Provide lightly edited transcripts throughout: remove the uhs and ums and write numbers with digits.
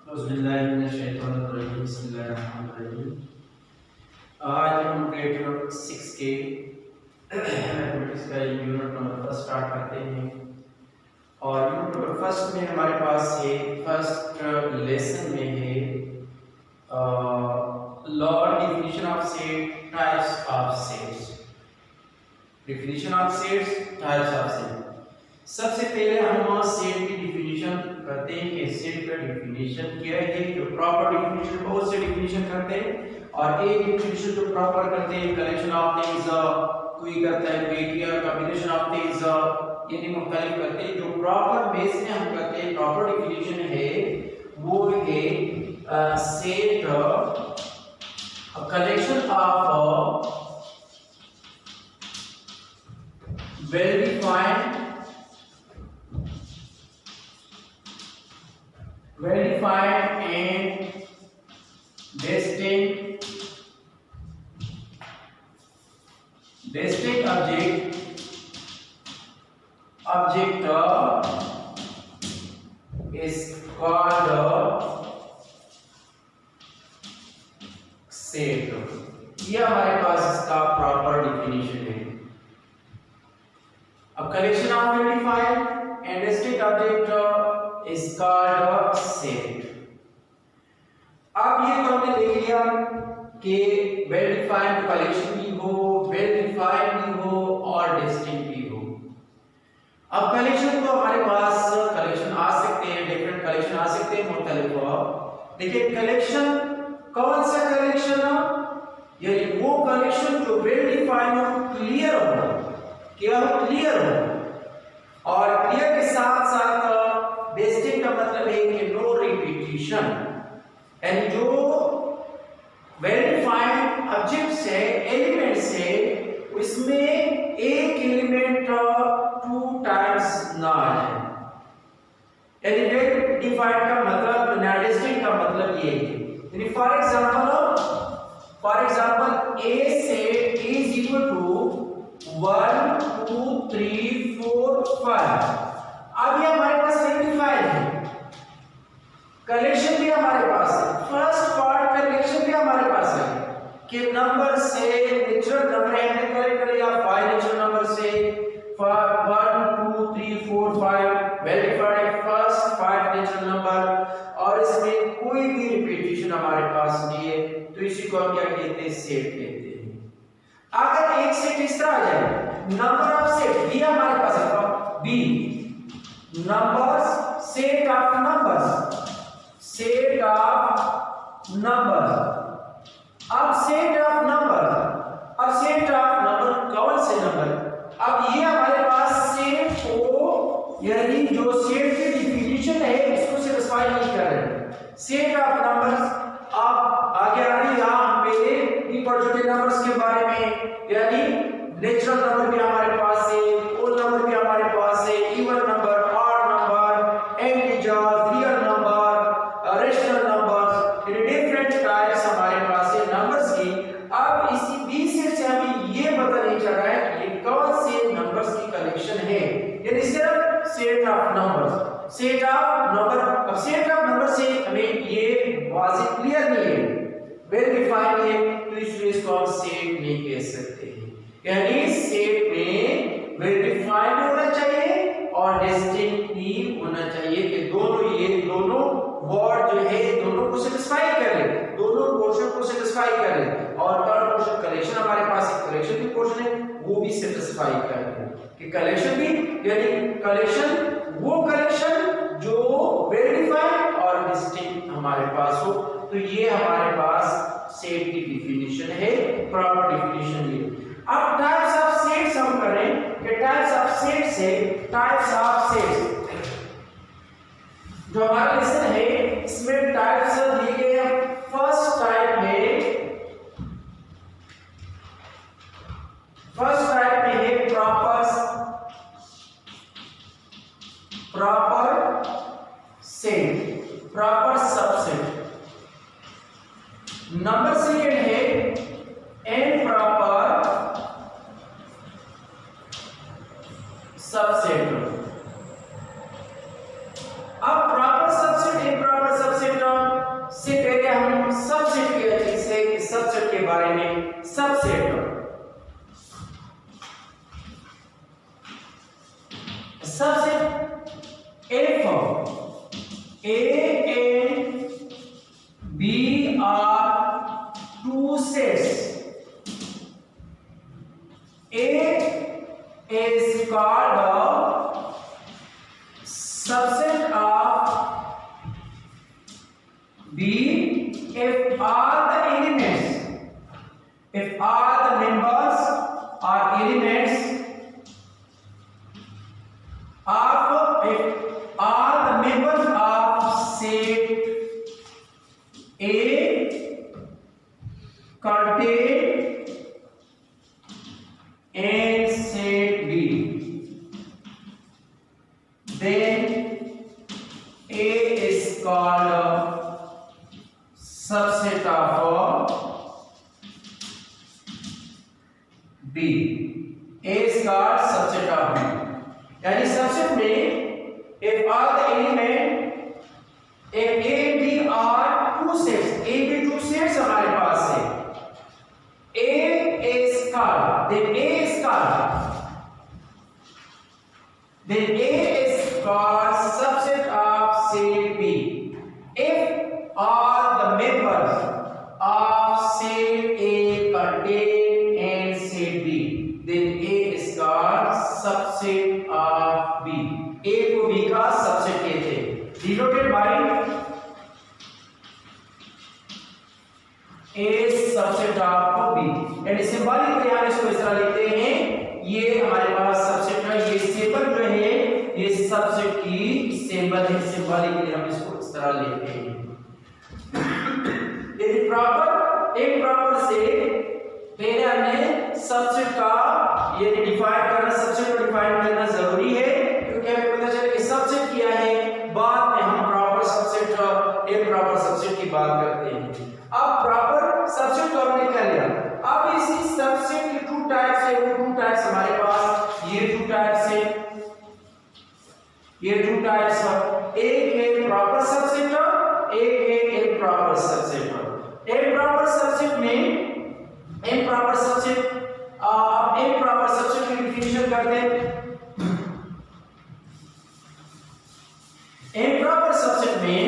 आज हम ग्रेड 6 के मैथमेटिक्स का यूनिट नंबर फर्स्ट स्टार्ट करते हैं और यूनिट नंबर फर्स्ट में हमारे पास है फर्स्ट लेसन में है law definition of set types of sets. Definition of sets types of set. सबसे पहले हम सेट की डिफिनीशन करते हैं कि सेट का डिफिनीशन क्या है। जो प्रॉपर डिफिनीशन बहुत से डिफिनीशन करते हैं और एक डिफिनीशन जो प्रॉपर करते हैं कलेक्शन ऑफ थिंग्स, कोई करता है पेयर कॉम्बिनेशन ऑफ थिंग्स, यानी मुख्तलिफ करते हैं। जो प्रॉपर बेस में हम करते हैं प्रॉपर डिफिनीशन है वो है set a collection of well defined and distinct object is called a set। ये हमारे पास इसका प्रॉपर डिफिनीशन है। A collection of well-defined and distinct object is called a set। अब ये तो हमने देख लिया कि वेल डिफाइंड कलेक्शन भी हो, वेल डिफाइंड भी हो और डिस्टिंक्ट भी हो। अब कलेक्शन तो हमारे पास कलेक्शन आ सकते हैं, डिफरेंट कलेक्शन आ सकते हैं मुख्तलिफ। लेकिन कलेक्शन कौन सा कलेक्शन है? यानी वो कलेक्शन जो वेल डिफाइंड हो, क्लियर हो, क्या हो? क्लियर हो। और क्लियर के साथ साथ डिस्टिंक्ट का मतलब है कि नो रिपीटिशन, यानी जो वेल डिफाइंड ऑब्जेक्ट्स है, एलिमेंट्स है, उसमें एक एलिमेंट 2 टाइम्स ना आए। यानी वेल डिफाइंड का मतलब ना डिस्टिंक्ट का मतलब ये है। यानी for example a set is equal to 1 2 3 4 5। अब ये हमारे पास वेल डिफाइंड है, कलेक्शन भी हमारे पास है, फर्स्ट पार्ट कलेक्शन भी हमारे पास है कि नंबर से नेचुरल नंबर ऐड करें या 5 नेचुरल नंबर से 1 2 3 4 5 well defined first 5 natural number और इसमें कोई भी रिपीटिशन हमारे पास नहीं है, तो इसी को हम क्या कहते हैं? सेट कहते हैं। अगर एक सेट इस तरह आ जाए, नंबर ऑफ सेट ये हमारे पास है B, numbers set of numbers, set of number. अब सेट ऑफ नंबर कौन से नंबर? अब ये हमारे पास सेट को, यानी जो सेट की डिफिनीशन है इसको सेटिस्फाई नहीं कर रहे। सेट ऑफ नंबर्स आप आगे यहां पहले भी पढ़ चुके नंबर्स के बारे में, यानी नेचुरल नंबर भी हमारे पास है, होल नंबर भी हमारे पास है, even number, odd number, integer, real number, rational numbers, different types हमारे पास है नंबर्स की। अब इसी बी सेट से हमें ये पता नहीं चल रहा है कि ये कौन से नंबर्स की कलेक्शन है, यानी सिर्फ set of numbers. Set of number, अब सेट ऑफ नंबर से हमें ये वाज़िह क्लियर नहीं है, वेल डिफाइंड है, तो इसलिए इसको हम सेट नहीं कह सकते हैं। यानी सेट में वेल डिफाइंड होना चाहिए और डिस्टिंक्ट भी होना चाहिए कि दोनों वर्ड जो है दोनों को सेटिस्फाई करे, दोनों पोर्शन को सेटिस्फाई करे। और थर्ड पोर्शन कलेक्शन हमारे पास एक कलेक्शन की पोर्शन है, वो भी सेटिस्फाई करे कि कलेक्शन भी, यानी कलेक्शन वो कलेक्शन जो वेल डिफाइंड और डिस्टिंक्ट हमारे पास हो। तो ये हमारे पास सेट की डिफिनीशन है, प्रॉपर डिफिनीशन ये। अब टाइप्स ऑफ सेट्स हम करें कि टाइप्स ऑफ सेट्स है, टाइप्स ऑफ सेट्स जो हमारा लेसन है इसमें टाइप्स दिए गए हैं। फर्स्ट टाइप में है proper set, proper subset. Number second है इम्प्रॉपर सबसेट। अब proper subset, improper subset subset if A and B are two sets, A is called a subset of B if all the elements, if all the members or elements of, if all the members of set A contain in set B, then A is called a subset of B. A is called subset of B. यानी subset में if all the element if A and B are two sets, A B two sets हमारे पास है, A is called, then A is called subset of set B if all the members of set A contain in set B, then A is called subset of B. A को B का subset कहते हैं, denoted by A subset of B। यानी symbolically हम इसको इस तरह लिखते हैं, ये हमारे पास सबसेट है, ये सिंबल जो है ये सबसेट की सिंबल है, सिंबॉलिकली हम इसको इस तरह लिखते हैं। यदि प्रॉपर इम्प्रॉपर से पहले हमने सबसेट का ये डिफाइन करना, सबसेट को डिफाइन करना जरूरी है, क्योंकि हमें पता चले कि सबसेट क्या है, बाद में हम प्रॉपर सबसेट और इम्प्रॉपर सबसेट की बात करते हैं। अब प्रॉपर सबसेट तो हमने कर लिया, अब इसी सबसेट के टू टाइप्स है, वो टू टाइप्स हमारे पास ये टू टाइप्स है, ये टू टाइप्स है, एक है प्रॉपर सबसेट, एक है इम्प्रॉपर सबसेट। इम्प्रॉपर सबसेट में इम्प्रॉपर सबसेट, अब इम्प्रॉपर सबसेट की डिफिनेशन करते हैं। इम्प्रॉपर सबसेट में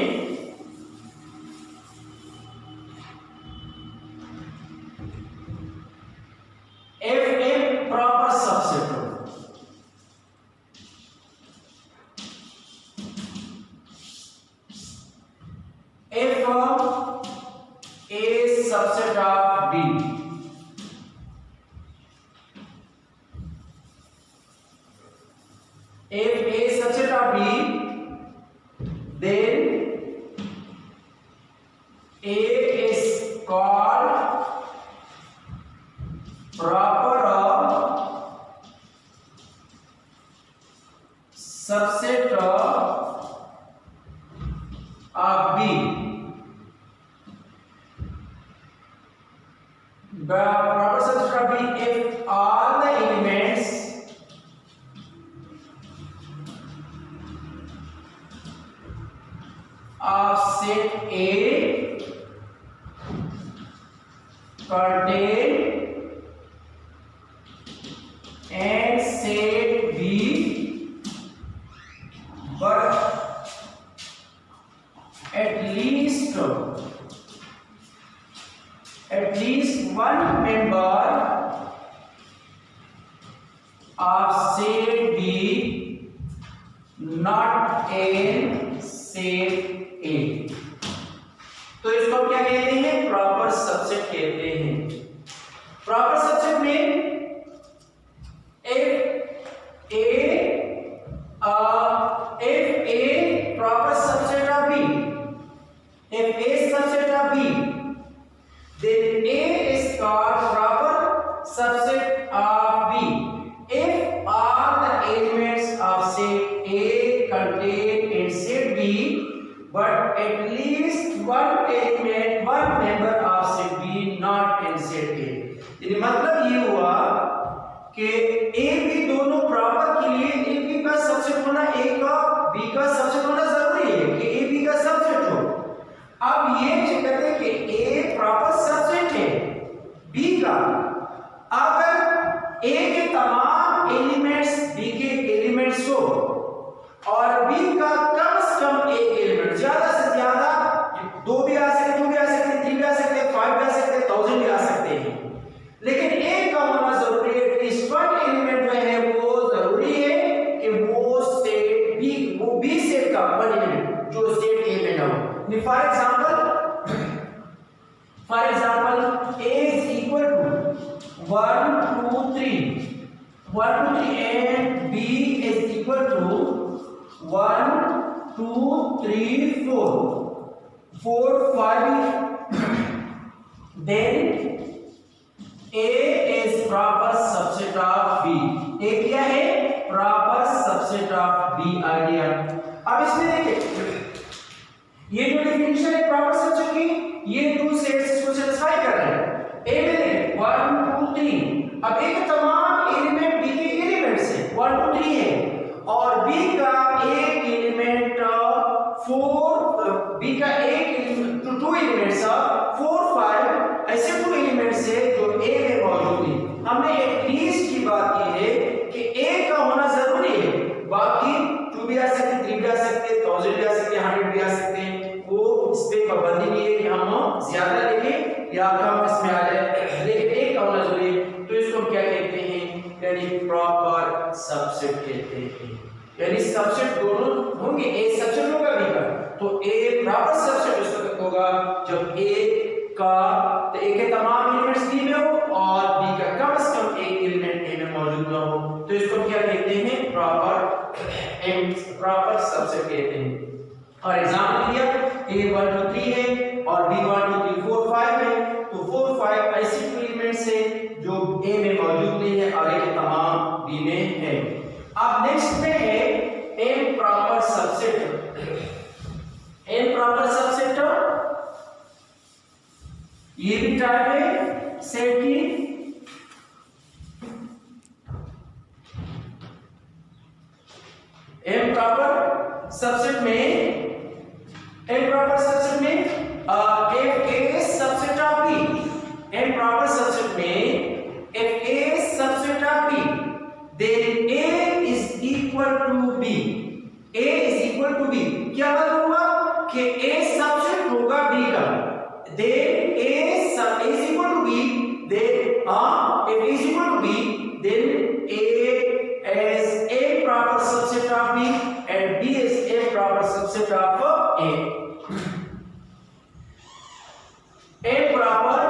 if improper subset if A subset of B, if A subset of B, then A is called proper subset of B. The proper subset of B if all the elements of set A contain and set B, but at least one member of set B not in set A। तो इसको क्या कहते हैं, proper subset कहते हैं। Proper subset में if A proper subset of B, if A subset of B, then A is called proper subset of B if all the elements of set A contain in set B, but at least one element, one member of set B not in set A। यानी मतलब ये हुआ कि A B दोनों proper के लिए A B का subset होना, A का B का सबसेट होना जरूरी है कि A B का सबसेट हो। अब ये कहते हैं कि A प्रॉपर सबसेट है B का, for example a is equal to 1 2 3 and b is equal to 1 2 3 4 5 then a is proper subset of b। a क्या है? प्रॉपर सबसेट ऑफ b आ गया। अब इसमें देखिए ये जो डेफिनेशन है प्रॉपर सबसेट की, ये टू सेट्स इसको सेटिस्फाई कर रहे हैं। a में देखिए 1 2 3, अब a के तमाम एलिमेंट b के एलिमेंट्स हैं 1 2 3 है, और b का एक एलिमेंट 4 b का एक टू एलिमेंट्स 4 5 ऐसे टू एलिमेंट्स है जो a में मौजूद है। हमने एटलीस्ट की बात की है कि a का होना जरूरी है, बाकी 2 भी आ सकते, 3 भी आ सकते, 1000 भी आ सकते, 100 भी आ सकते हैं, वो इस पे पाबंदी नहीं है कि हम ज्यादा लिखें या कम इसमें आ जाए, लेकिन a का होना जरूरी है। तो इसको हम क्या कहते हैं? यानी प्रॉपर सबसेट कहते हैं। यानी सबसेट दोनों होंगे, a सबसेट होगा b का, तो a प्रॉपर सबसेट उस वक्त होगा जब a का तो a के तमाम एलिमेंट्स b में हो और b का कम से कम एक एलिमेंट a में मौजूद ना हो, तो इसको क्या कहते हैं? प्रॉपर सबसेट कहते हैं। और एग्जांपल दिया a 1 2 3 है और b 1 2 3 4 5 है, तो 4 5 ऐसे एलिमेंट्स हैं जो a में मौजूद नहीं है और a के तमाम b में है। अब नेक्स्ट में है इम्प्रॉपर सबसेट। इम्प्रॉपर सबसेट ये भी टाइप है सेट की। इम्प्रॉपर सबसेट में if a is subset of b, improper subset में if a is subset of b then a is equal to b। a is equal to b क्या मतलब हुआ कि a सबसेट होगा b का, then a is equal to b, then if a is equal to b then a is a proper subset of b and b is a proper subset of a। improper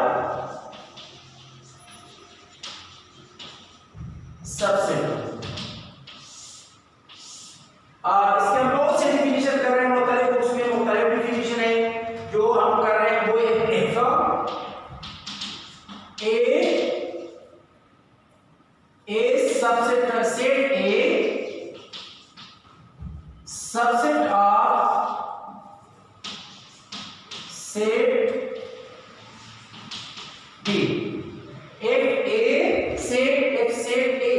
subset इसके हम बहुत से definition कर रहे हैं, मुख्तलिफ उसमें मुख्तलिफ डेफिनेशन है जो हम कर रहे हैं। वो है a subset set a subset of set b। if set a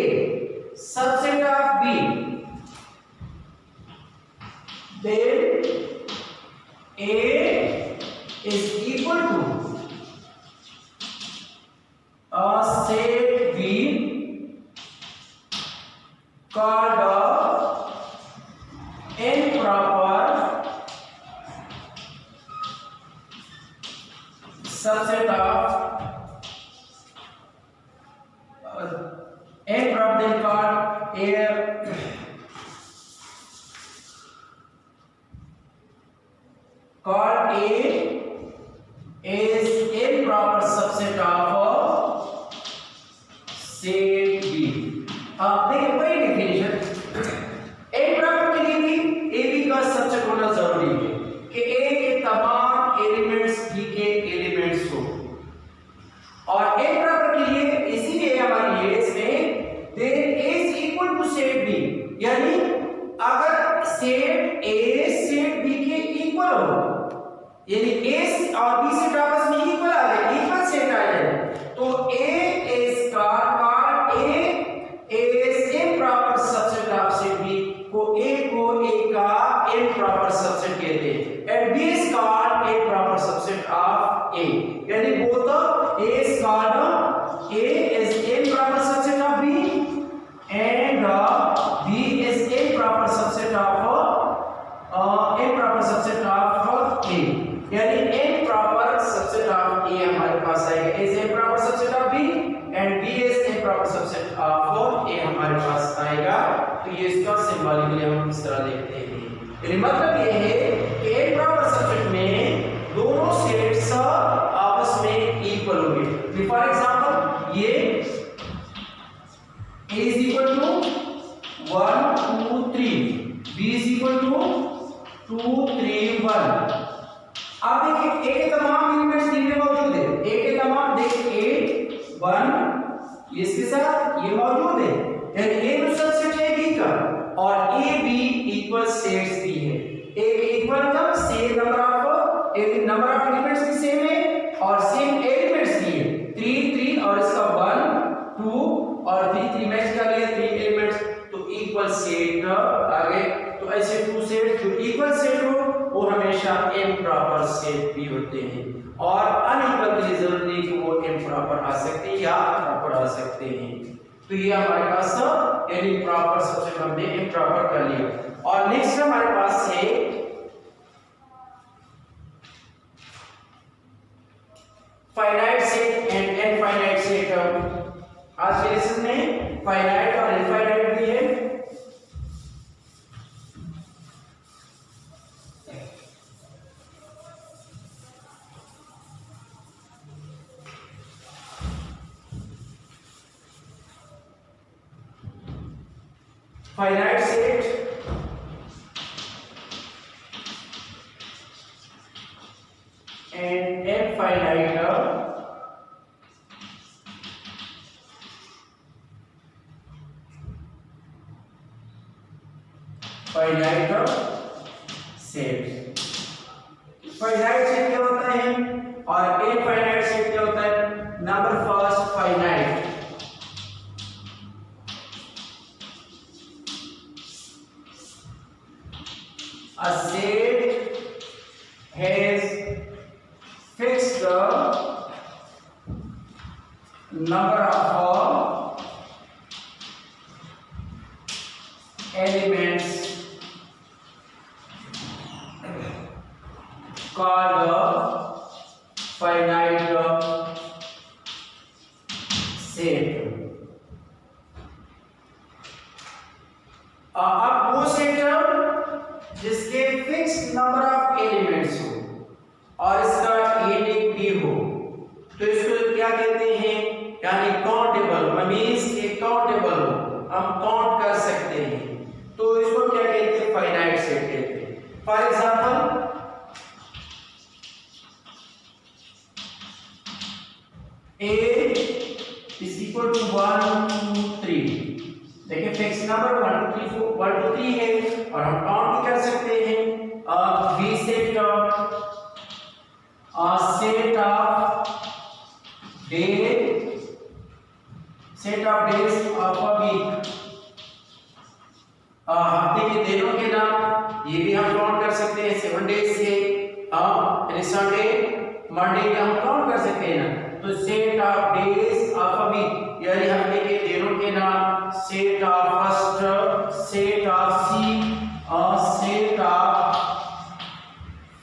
subset of b then a is equal to set b called improper subset of improper then called a is improper subset of set b। देखिए वही definition improper के लिए भी a b का subset होना जरूरी है कि a के तमाम एलिमेंट्स b के एलिमेंट्स हो, और improper के लिए इसीलिए हमारी ये इसमें then a is equal to set b, यानी अगर सेट a सेट b के इक्वल हो, यानी a और b सेट आपस में इक्वल आ जाए, इक्वल सेट आ जाए, तो a is called a is improper subset of set b, को a का improper subset कहते हैं, and b is called a proper subset of a, यानी both a is called a is improper subset of b and b is improper subset of improper subset of a, यानी improper subset of a हमारे पास आएगा is improper subset of b and b is improper subset of a हमारे पास आएगा। तो ये इसका symbolically हम इस तरह देखते हैं, यानी मतलब ये है कि improper subset में आप देखिए ए के तमाम एलिमेंट्स डी में मौजूद है, ए के तमाम देखिए ए 1 इसके साथ ये मौजूद है, यानी ए तो सबसेट है बी का और A B equal sets B है। ए इक्वल का सेम नंबर ऑफ एलिमेंट्स भी सेम है और सेम एलिमेंट्स भी है 3 3 और इसका 1 2 और 3 3 मैच कर लिया 3 एलिमेंट्स तो इक्वल सेट आ गए। तो ऐसे टू सेट जो इक्वल सेट हो वो हमेशा इम्प्रॉपर सेट भी होते हैं और अनइक्वल के लिए जरूरी नहीं कि वो इम्प्रॉपर आ सकते हैं या प्रॉपर आ सकते हैं। तो ये हमारे पास यानी प्रॉपर सबसे हमने इम्प्रॉपर कर लिया। और नेक्स्ट हमारे पास है finite set and infinite set. आज के लेसन में फाइनाइट और इनफाइनाइट भी है। Finite set and infinite finite set. Finite set क्या होता है और इनफाइनाइट सेट क्या होता है? Number first finite a set has fixed number of elements called finite set। अब वो सेट जिसके फिक्स नंबर ऑफ एलिमेंट्स हो और इसका यूनिक भी हो तो इसको क्या कहते हैं? यानी काउंटेबल मींस के काउंटेबल हो, हम काउंट कर सकते हैं तो इसको क्या कहते हैं? फाइनाइट सेट कहते हैं। For example a is equal to 1 2 3 देखिए फिक्स नंबर 1 2 3 4 1 2 3 है और हम काउंट भी कर सकते हैं। B set of days of a week, हफ्ते के दिनों के नाम ये भी हम काउंट कर सकते हैं 7 डेज से। यानी संडे मंडे का हम काउंट कर सकते हैं ना। तो set of days of a week यानी हफ्ते के दिनों के नाम set of first, set of C और set of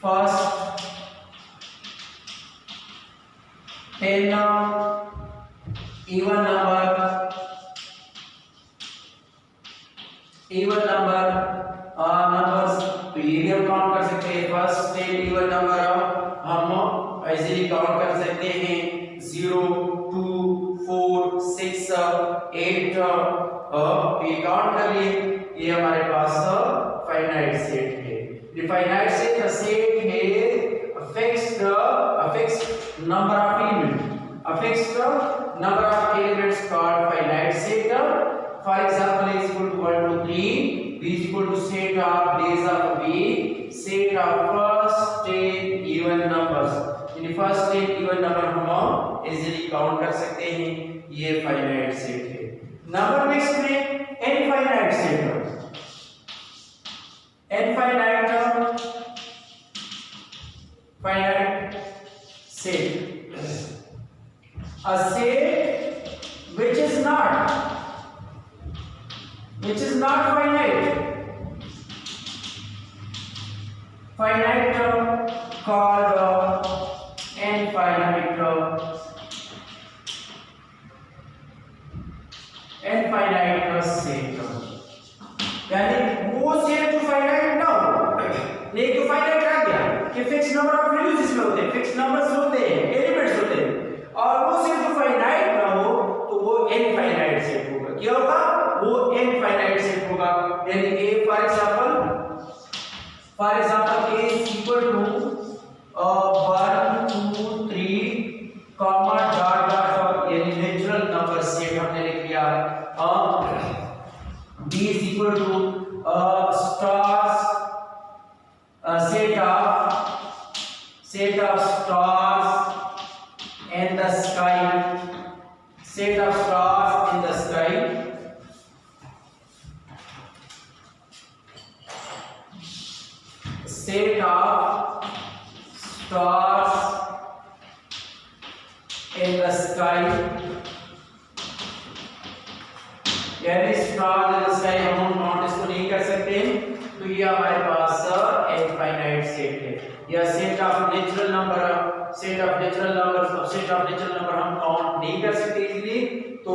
first 10 even numbers तो ये भी हम काउंट कर सकते हैं। फर्स्ट 10 इवन नंबर हम इजीली काउंट कर सकते हैं 0 2 4 6 8 ये काउंट कर लिए। ये हमारे पास फाइनाइट सेट है। The finite set a set है a fixed number of elements, a fixed number of elements called finite set। For example, a is equal to 1 2 3, b is equal to set of days of a week, set of first 10 even numbers। यानी first 10 even number हम easily count कर सकते हैं, ये finite set है। Number next में infinite set. Infinite finite set a set which is not finite called infinite set। यानी वो सेट जो फाइनाइट ना हो, लेकिन जो फाइनाइट रह गया कि फिक्स नंबर ऑफ वैल्यूज इसमें होते हैं, फिक्स नंबर्स होते हैं, एलिमेंट्स होते हैं, और वो सेट जो फाइनाइट ना हो तो वो इनफाइनाइट सेट होगा। क्या होगा? वो इनफाइनाइट सेट होगा। यानी कि for example a is equal to of stars in the sky, set of stars in the sky. Set of stars in the sky, यानी स्टार इन द स्काई हम count इसको नहीं कर सकते, तो ये हमारे पास इनफाइनाइट सेट है, या set of natural number, set of natural numbers, अब सेट ऑफ नेचुरल नंबर हम काउंट नहीं कर सकते इजीली, तो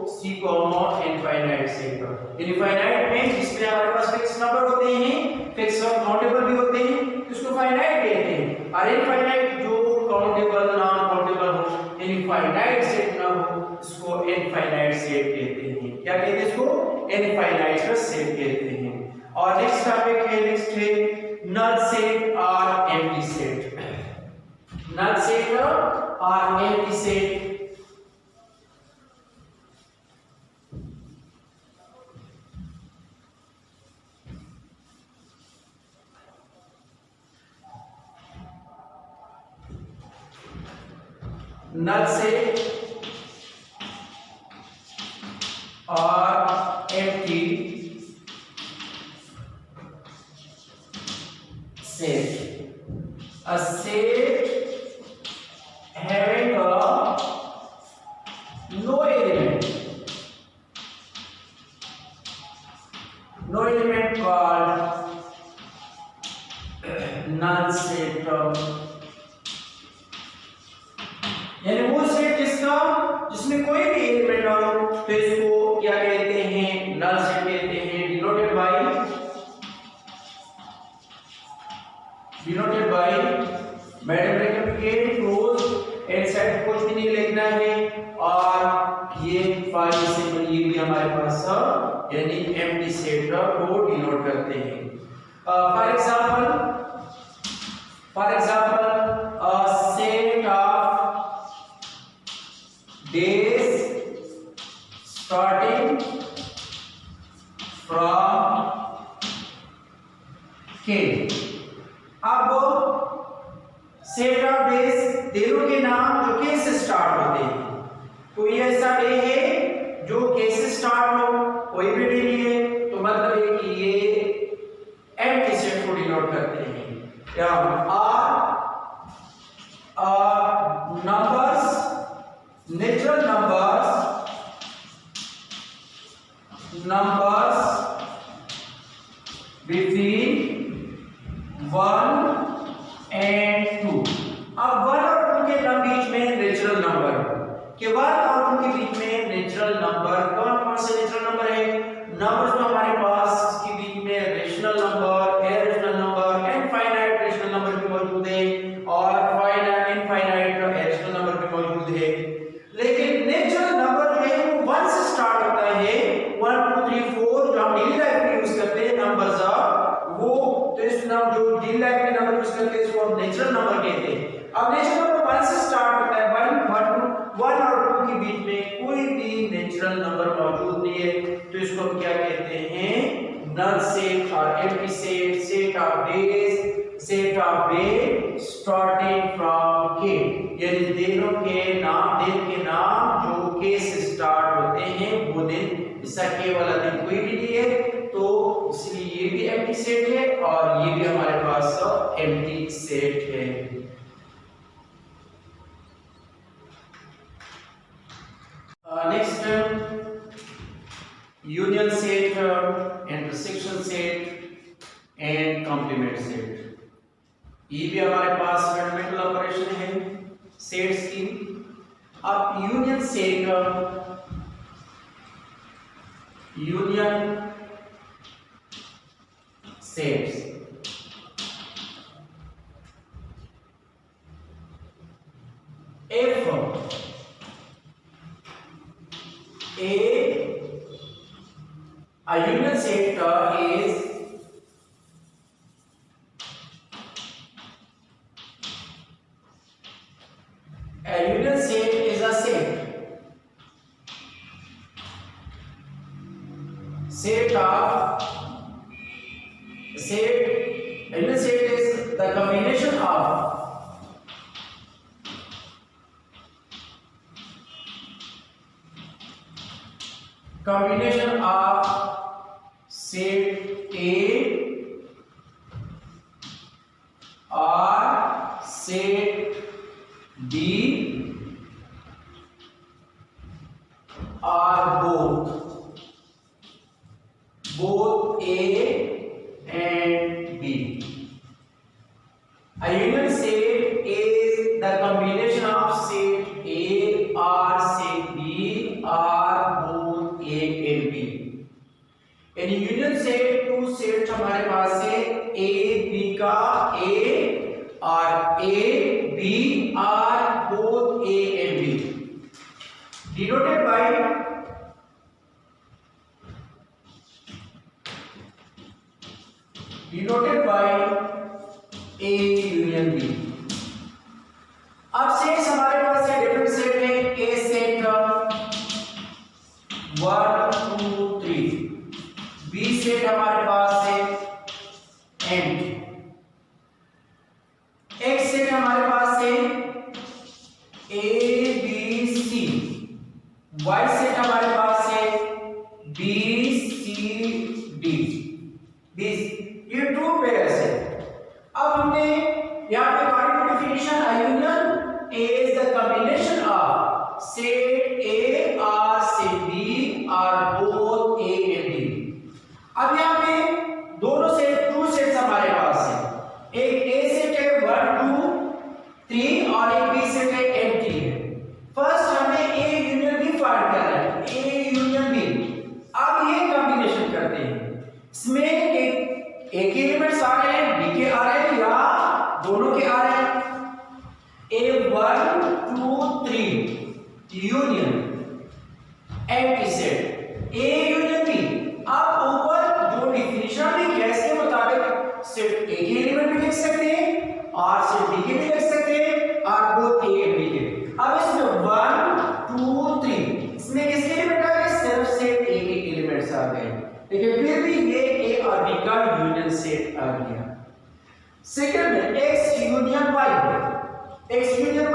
सी को हम इनफाइनाइट सेट कर। इनफाइनाइट में जिसमें हमारे पास फिक्स नंबर होते हैं, फिक्स और काउंटेबल भी होते हैं, उसको फाइनाइट कहते हैं, और इनफाइनाइट जो काउंटेबल नॉन काउंटेबल हो, इनफाइनाइट सेट ना हो, इसको इनफाइनाइट सेट कहते हैं। क्या कहते हैं इसको? इनफाइनाइट का सेट कहते हैं। और नेक्स्ट टॉपिक है, नेक्स्ट है नल सेट और एम्प्टी सेट। नल सेट और एम्प्टी सेट। नल सेट और empty set. A set having no element called null set. यानी वो सेट जिसमें कोई भी एलिमेंट ना हो, तो इसको क्या कहते हैं? नल सेट कहते हैं। Denoted by madam bracket close and set, कुछ भी नहीं लिखना है, और ये फाइव सिंबल ये भी हमारे पास यानी एम्प्टी सेट को डिनोट करते हैं। For example set of days starting from K। अब सेट ऑफ डेज, दिनों के नाम जो के से स्टार्ट होते हैं, कोई ऐसा डे है जो के से स्टार्ट हो, कोई भी डे नहीं है, तो मतलब है कि ये एम्प्टी सेट को डिनोट करते हैं। क्या numbers, natural numbers between 1 and 2। अब 1 और 2 के बीच में नेचुरल नंबर के 1 और 2 के बीच में नेचुरल नंबर कौन कौन से नेचुरल नंबर है? नंबर्स तो हमारे पास इसके बीच में rational number, irrational number, infinite rational number भी मौजूद है, और फाइनाइट इनफाइनाइट इरेशनल नंबर भी मौजूद है। लेकिन नेचुरल नंबर जो है वो 1 से स्टार्ट होता है। 1 2 3 4 जो हम डेली लाइफ में यूज करते हैं नंबर्स वो, तो इस नाम जो डेली लाइफ में नंबर यूज करते हैं इसको हम नेचुरल नंबर कहते हैं। अब नेचुरल नंबर 1 से स्टार्ट होता है, 1 और 2 के बीच में कोई भी नेचुरल नंबर मौजूद नहीं है, तो इसको हम क्या कहते हैं? नल सेट और empty set. Set of days, set of day starting from के, यानी दिनों के नाम जो के से स्टार्ट होते हैं वो दिन, इसका के वाला दिन कोई भी नहीं है, तो इसलिए ये भी एम्प्टी सेट है और ये भी हमारे पास एम्प्टी सेट है। Next union set, intersection set and complement set. ये भी हमारे पास फंडामेंटल ऑपरेशन है सेट्स की। अब union set, union sets, if a union set is a union set is the combination of combination of set A or set B or both A and B. A union set is the combination of set A or set B or both A and B. यानी union set to set हमारे पास है A B का A और A B और both A and B denoted by A union B. अब sets हमारे पास है डिफरेंट सेट है A सेट 1 2 3 B सेट हमारे पास है एंड X सेट हमारे पास है A B C Y set हमारे पास है B C D ये टू पेयर्स है। अब हमने यहाँ पे according to definition a union is the combination of set A और सेट B और बोथ A एंड B। अब यहाँ पे दोनों सेट टू सेट्स हमारे पास है, एक A सेट है 1 2 3 और एक B सेट है एम्प्टी है। फर्स्ट हमें A यूनियन B फाइंड करना है, A यूनियन B। अब ये कॉम्बिनेशन करते हैं, इसमें एक एलिमेंट्स आ रहे हैं B के आ रहे हैं या दोनों के आ रहे हैं। A 1 2 3 union empty set A union B। अब ऊपर जो डिफिनेशन में गैस के मुताबिक सेट A के एलिमेंट भी लिख सकते हैं और सेट B के भी लिख सकते हैं और बोथ A और B के। अब इसमें 1 2 3 इसमें किसके एलिमेंट आ गए, सिर्फ सेट A के एलिमेंट्स आ गए, लेकिन फिर भी ये A और B का यूनियन सेट आ गया। सेकंड में X union Y, X union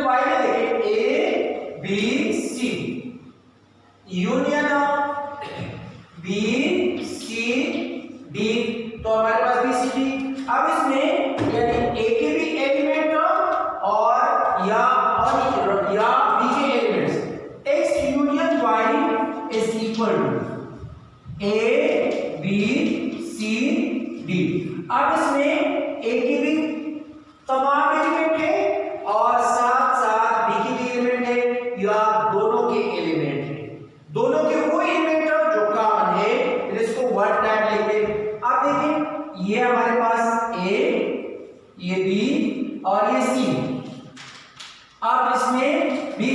Y में देखिए A B C union B C D, तो हमारे पास B C D। अब इसमें यानी A के भी एलिमेंट और या B के elements X union Y is equal to A B C D। अब इसमें A की भी तमाम एलिमेंट है और साथ साथ B की भी एलिमेंट है या दोनों के एलिमेंट है, दोनों के वो एलिमेंट जो कॉमन है इसको वन टाइम लिख दे। अब देखिए ये हमारे पास A, ये B और ये C। अब इसमें भी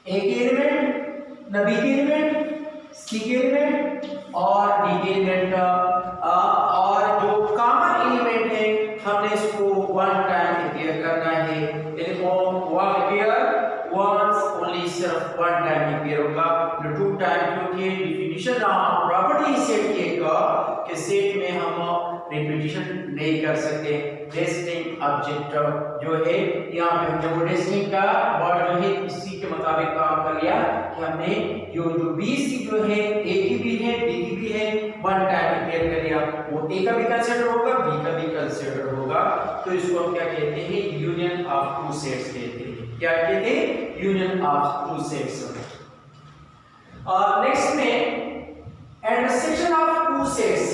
A के एलिमेंट न B के एलिमेंट C के एलिमेंट और D के एलिमेंट और जो कॉमन एलिमेंट है हमने इसको वन टाइम डिक्लेयर करना है। सिर्फ वन टाइम डिक्लेयर होगा, टू टाइम, क्योंकि डिफिनेशन प्रॉपर्टी सेट की कि सेट में हम रिपीटिशन नहीं कर सकते। डेस्टिंग ऑब्जेक्ट जो है यहाँ पे हमने वो डेस्टिंग का वर्ड जो है इसी के मुताबिक काम कर लिया कि हमने जो बी सी जो है ए की भी है बी की भी है वन टाइम डिक्लेयर कर लिया, वो ए का भी कंसीडर होगा बी का भी कंसीडर होगा। तो इसको हम क्या कहते हैं, यूनियन ऑफ टू सेट्स कहते हैं। क्या कहते हैं, union of two sets. Next में intersection of two sets,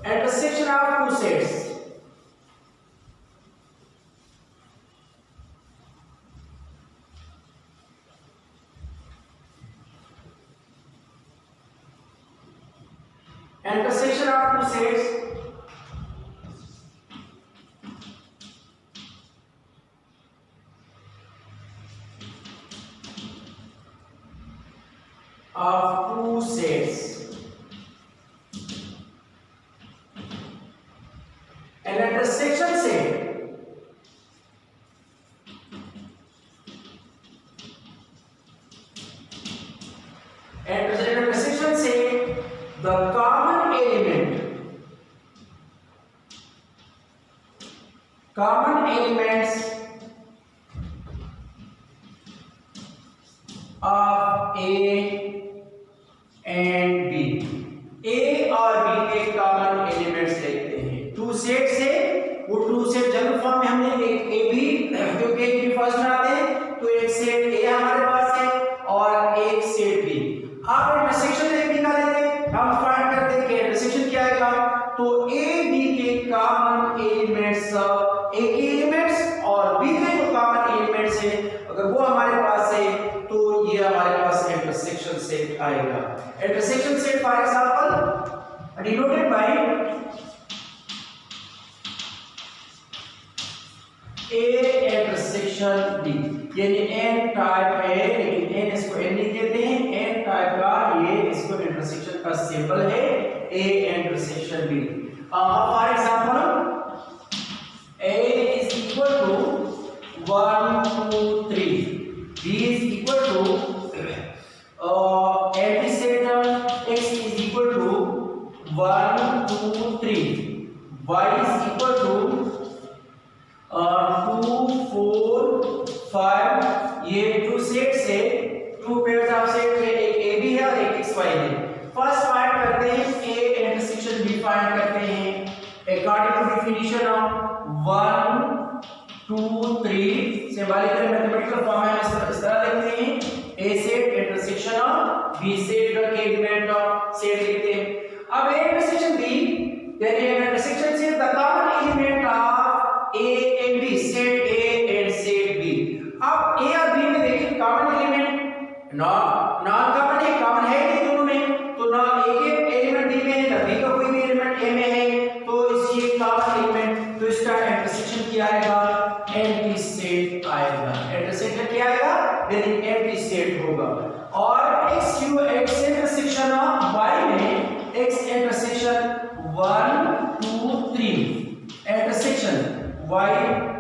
intersection of two sets, intersection of two sets of two sets, an intersection set the common elements of A and B, A और B के common elements लेते हैं। To set से वो to set general form में हमने एक A B, क्योंकि ए बी फर्स्ट में आते हैं तो एक सेट ए हमारे पास है और एक सेट बी। आप इंटरसेक्शन ए बी का लेते हैं, हम फाइंड करते हैं कि इंटरसेक्शन क्या आएगा। तो ए बी के कॉमन एलिमेंट्स, ए के एलिमेंट्स और बी के जो कॉमन एलिमेंट्स है अगर वो हमारे पास है तो ये हमारे पास इंटरसेक्शन सेट आएगा। Intersection set for example denoted by A intersection B, यानी एन टाइप है लेकिन एन इसको एन नहीं कहते हैं, एन टाइप का ये इसको इंटरसेक्शन का सिंबल है A intersection B. For example A is equal to 1 2 3, B is equal to antiset X is equal to 1 2 3, Y is equal to 2 4 5। ये टू सेट से टू पेयर्स ऑफ सेट में एक A B है और एक X Y है। First find करते हैं ए इंटरसेक्शन बी फाइंड करते हैं according to definition of 1 2 3 symbolical mathematical form में इस तरह लिखते हैं A set intersection of B set का एलिमेंट ऑफ सेट लिखते हैं। अब ए इंटरसेक्शन बी यानी इंटरसेक्शन से the common element of A and B, set A and set B. अब ए और बी में देखिए कॉमन एलिमेंट नॉन कॉमन है, कॉमन है नहीं दोनों में, तो ना ए के एलिमेंट बी में है ना बी का कोई भी एलिमेंट ए में है, तो इसी कॉमन एलिमेंट तो इसका इंटरसेक्शन क्या आएगा, एंटी सेट आएगा। इंटरसेक्शन क्या आएगा, यानी एंटी सेट होगा। और X U X intersection of Y में एक्स इंटरसेक्शन 1 2 3 इंटरसेक्शन वाई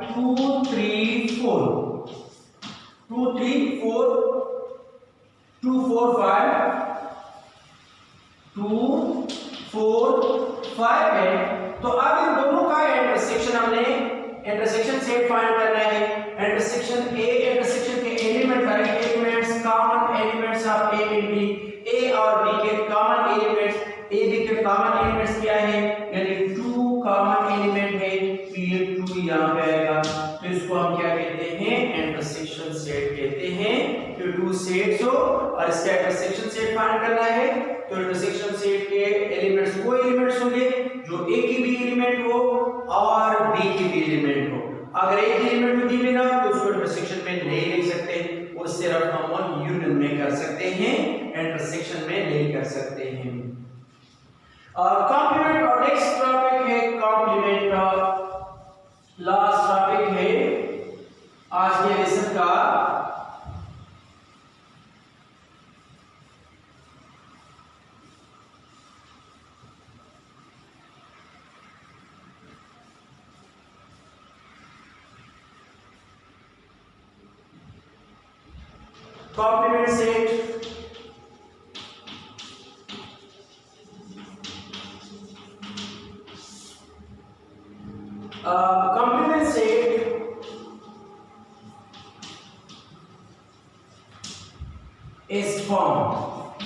2 3 4 2 3 4 2 4 5 2 4 5 है। तो अब इन दोनों का इंटरसेक्शन हमने इंटरसेक्शन सेट फाइंड करना है। इंटरसेक्शन ए इंटरसेक्शन के element right elements common elements of A and B, A और बी के कॉमन एलिमेंट्स, ए बी के कॉमन एलिमेंट्स क्या है, यानी टू कॉमन एलिमेंट है तो ये 2 यहां पे आएगा, तो इसको हम क्या कहते हैं, इंटरसेक्शन सेट कहते हैं। तो टू सेट्स हो और इसका इंटरसेक्शन सेट फाइंड करना है, तो इंटरसेक्शन सेट के एलिमेंट्स वो एलिमेंट्स होंगे जो ए की भी एलिमेंट हो और बी की भी एलिमेंट हो। अगर एक एलिमेंट बी में ना तो उसको इंटरसेक्शन में नहीं लिख सकते, वो सिर्फ हम यूनियन में कर सकते हैं, इंटरसेक्शन में नहीं कर सकते हैं। कॉम्प्लीमेंट और नेक्स्ट टॉपिक है कॉम्प्लीमेंट, लास्ट टॉपिक है आज के लेसन का। Complement set complement set is formed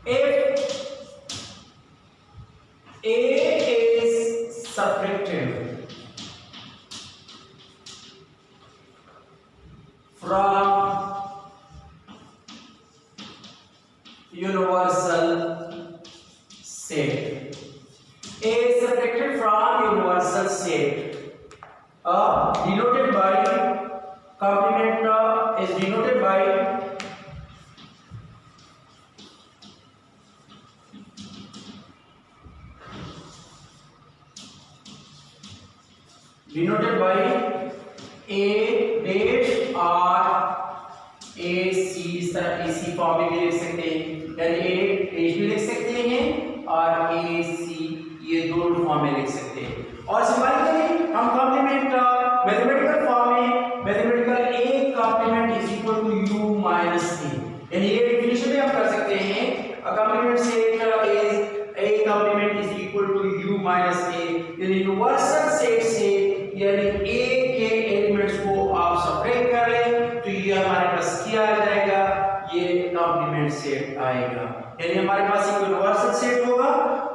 if A is subtracted from universal set. A is subtracted from universal set, denoted by complement is denoted by A dash और AC form में भी लिख सकते हैं, यानी A dash भी लिख सकते हैं और AC ये दोनों फॉर्म में लिख सकते हैं। और सिंबॉलिकली हम कॉम्प्लीमेंट मैथमेटिकल फॉर्म में mathematical A complement is equal to U minus A, यानी ये डेफिनेशन में हम कर सकते हैं complement set is A complement is equal to U minus A, यानी यूनिवर्सल सेट से यानी A के एलिमेंट्स को आप सबट्रैक्ट कर लें तो ये हमारे प्लस किया आ जाएगा, ये कॉम्प्लीमेंट सेट आएगा। यानी हमारे पास एक यूनिवर्सल सेट होगा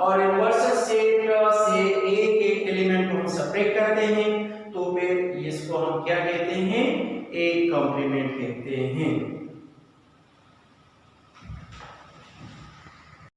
और यूनिवर्सल सेट से एक एक एलिमेंट को हम सेपरेट करते हैं तो फिर इसको हम क्या कहते हैं, एक कॉम्प्लीमेंट कहते हैं।